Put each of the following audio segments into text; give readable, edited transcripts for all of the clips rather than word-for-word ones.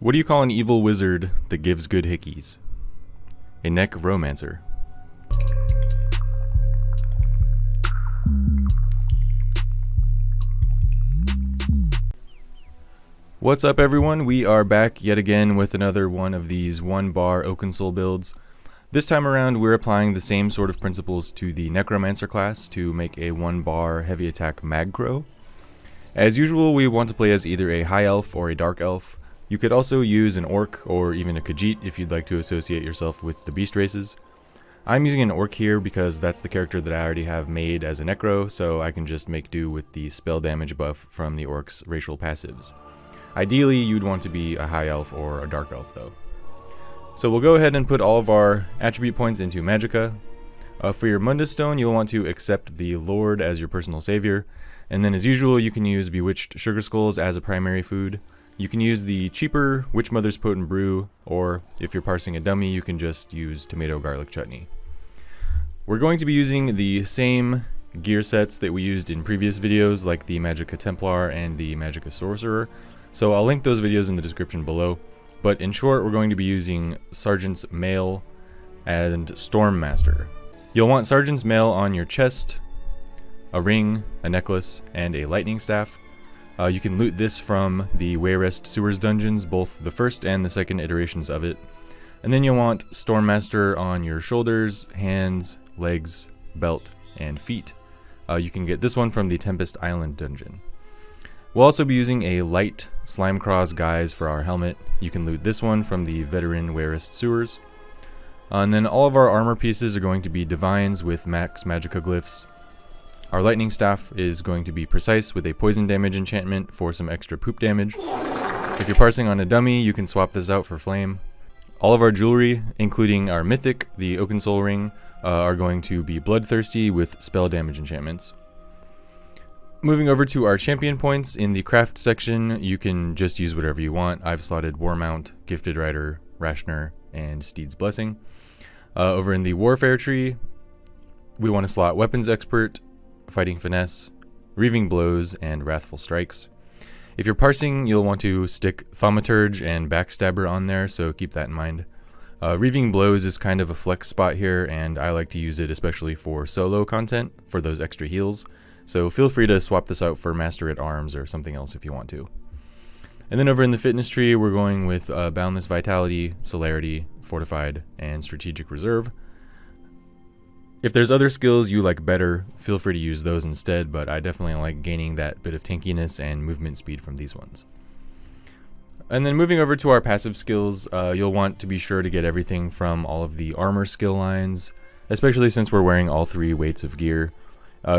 What do you call an evil wizard that gives good hickeys? A Necromancer. What's up everyone? We are back yet again with another one of these 1-bar Oakensoul builds. This time around we're applying the same sort of principles to the Necromancer class to make a 1-bar heavy attack Magcrow. As usual, we want to play as either a high elf or a dark elf. You could also use an orc or even a Khajiit if you'd like to associate yourself with the beast races. I'm using an orc here because that's the character that I already have made as a necro, so I can just make do with the spell damage buff from the orc's racial passives. Ideally, you'd want to be a high elf or a dark elf though. So we'll go ahead and put all of our attribute points into Magicka. For your Mundus Stone, you'll want to accept the Lord as your personal savior, and then as usual you can use Bewitched Sugar Skulls as a primary food. You can use the cheaper Witch Mother's Potent Brew, or if you're parsing a dummy, you can just use Tomato Garlic Chutney. We're going to be using the same gear sets that we used in previous videos, like the Magicka Templar and the Magicka Sorcerer, so I'll link those videos in the description below. But in short, we're going to be using Sergeant's Mail and Storm Master. You'll want Sergeant's Mail on your chest, a ring, a necklace, and a lightning staff. You can loot this from the Wayrest Sewers dungeons, both the first and the second iterations of it. And then you'll want Storm Master on your shoulders, hands, legs, belt, and feet. You can get this one from the Tempest Island dungeon. We'll also be using a light Slimecraw's guise for our helmet. You can loot this one from the veteran Wayrest Sewers. And then all of our armor pieces are going to be divines with max Magicka glyphs. Our lightning staff is going to be precise with a poison damage enchantment for some extra poop damage. If you're parsing on a dummy, you can swap this out for flame. All of our jewelry, including our mythic, the Oakensoul ring, are going to be bloodthirsty with spell damage enchantments. Moving over to our champion points, in the craft section, you can just use whatever you want. I've slotted Warmount, Gifted Rider, Rationer, and Steed's Blessing. Over in the warfare tree, we want to slot Weapons Expert, Fighting Finesse, Reaving Blows, and Wrathful Strikes. If you're parsing, you'll want to stick Thaumaturge and Backstabber on there, so keep that in mind. Reaving Blows is kind of a flex spot here, and I like to use it especially for solo content, for those extra heals. So feel free to swap this out for Master at Arms or something else if you want to. And then over in the fitness tree, we're going with Boundless Vitality, Celerity, Fortified, and Strategic Reserve. If there's other skills you like better, feel free to use those instead, but I definitely like gaining that bit of tankiness and movement speed from these ones. And then moving over to our passive skills, you'll want to be sure to get everything from all of the armor skill lines, especially since we're wearing all 3 weights of gear.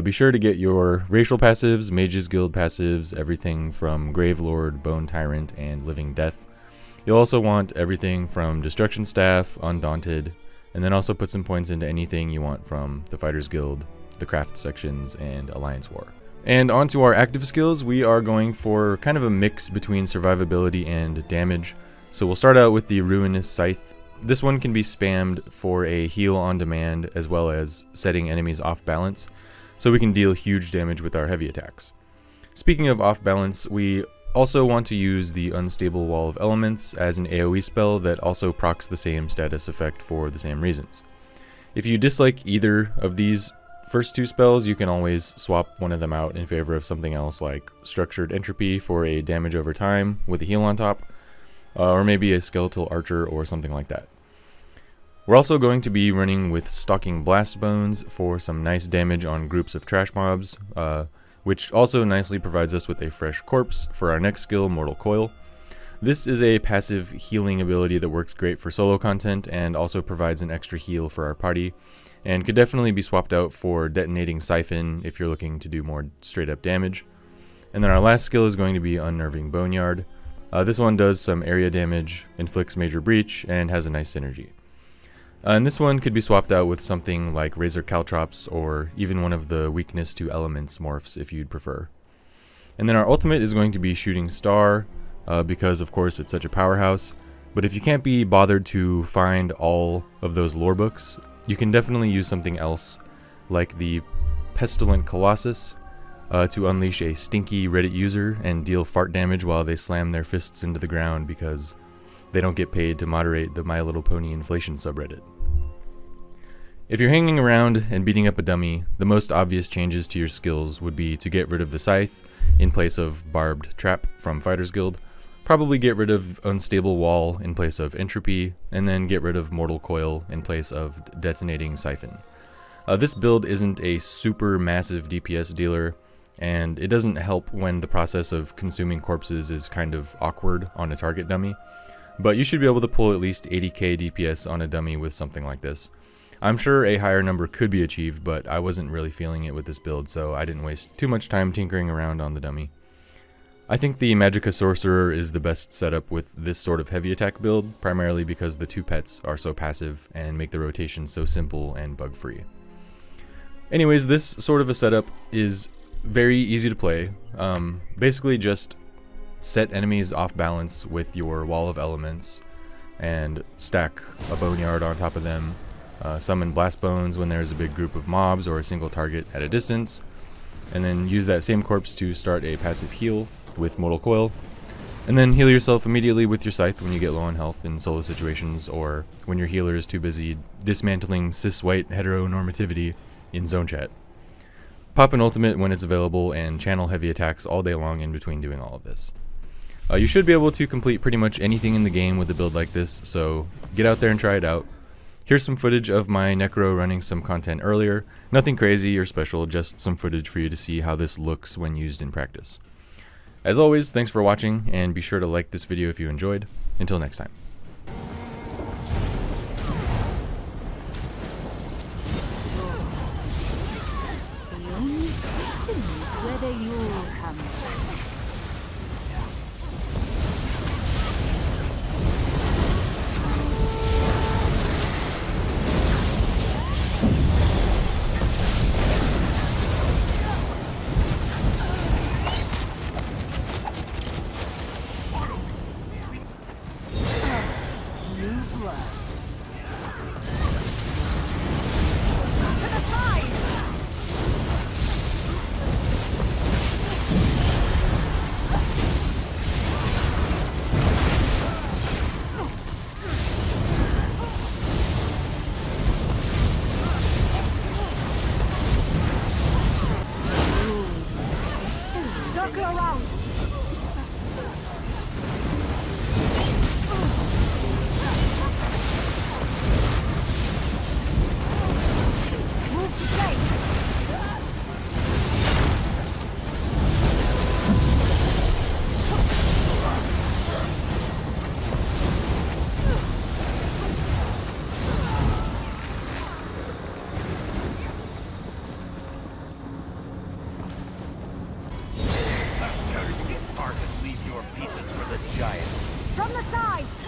Be sure to get your racial passives, Mage's Guild passives, everything from Gravelord, Bone Tyrant, and Living Death. You'll also want everything from Destruction Staff, Undaunted, and then also put some points into anything you want from the Fighters Guild, the craft sections, and Alliance War. And onto our active skills, we are going for kind of a mix between survivability and damage. So we'll start out with the Ruinous Scythe. This one can be spammed for a heal on demand as well as setting enemies off balance, so we can deal huge damage with our heavy attacks. Speaking of off balance, we also want to use the Unstable Wall of Elements as an AoE spell that also procs the same status effect for the same reasons. If you dislike either of these first 2 spells, you can always swap one of them out in favor of something else like Structured Entropy for a damage over time with a heal on top, or maybe a Skeletal Archer or something like that. We're also going to be running with Stalking Blast Bones for some nice damage on groups of trash mobs, which also nicely provides us with a fresh corpse for our next skill, Mortal Coil. This is a passive healing ability that works great for solo content and also provides an extra heal for our party, and could definitely be swapped out for Detonating Siphon if you're looking to do more straight up damage. And then our last skill is going to be Unnerving Boneyard. This one does some area damage, inflicts major breach, and has a nice synergy. And this one could be swapped out with something like Razor Caltrops or even one of the Weakness to Elements morphs if you'd prefer. And then our ultimate is going to be Shooting Star, because of course it's such a powerhouse. But if you can't be bothered to find all of those lore books, you can definitely use something else like the Pestilent Colossus to unleash a stinky Reddit user and deal fart damage while they slam their fists into the ground, because they don't get paid to moderate the My Little Pony inflation subreddit. If you're hanging around and beating up a dummy, the most obvious changes to your skills would be to get rid of the scythe in place of barbed trap from Fighter's Guild, probably get rid of unstable wall in place of entropy, and then get rid of mortal coil in place of detonating siphon. This build isn't a super massive DPS dealer, and it doesn't help when the process of consuming corpses is kind of awkward on a target dummy, but you should be able to pull at least 80k DPS on a dummy with something like this. I'm sure a higher number could be achieved, but I wasn't really feeling it with this build, so I didn't waste too much time tinkering around on the dummy. I think the Magicka Sorcerer is the best setup with this sort of heavy attack build, primarily because the 2 pets are so passive and make the rotation so simple and bug-free. Anyways, this sort of a setup is very easy to play. Basically just set enemies off balance with your wall of elements and stack a boneyard on top of them. Summon blast bones when there's a big group of mobs or a single target at a distance, and then use that same corpse to start a passive heal with mortal coil, and then heal yourself immediately with your scythe when you get low on health in solo situations, or when your healer is too busy dismantling cis-white heteronormativity in zone chat. Pop an ultimate when it's available and channel heavy attacks all day long in between doing all of this. You should be able to complete pretty much anything in the game with a build like this, so get out there and try it out. Here's some footage of my Necro running some content earlier. Nothing crazy or special, just some footage for you to see how this looks when used in practice. As always, thanks for watching, and be sure to like this video if you enjoyed. Until next time. The only question is whether you'll come back. Circle around! Move to place! From the sides!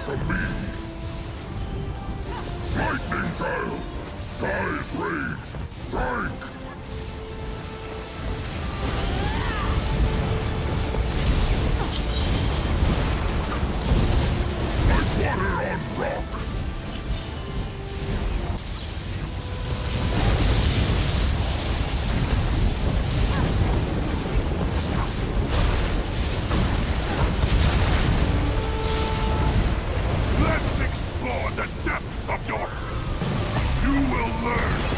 from me. Lightning child, skies rage, strike! Like water on rock. Let's explore the depths of your... You will learn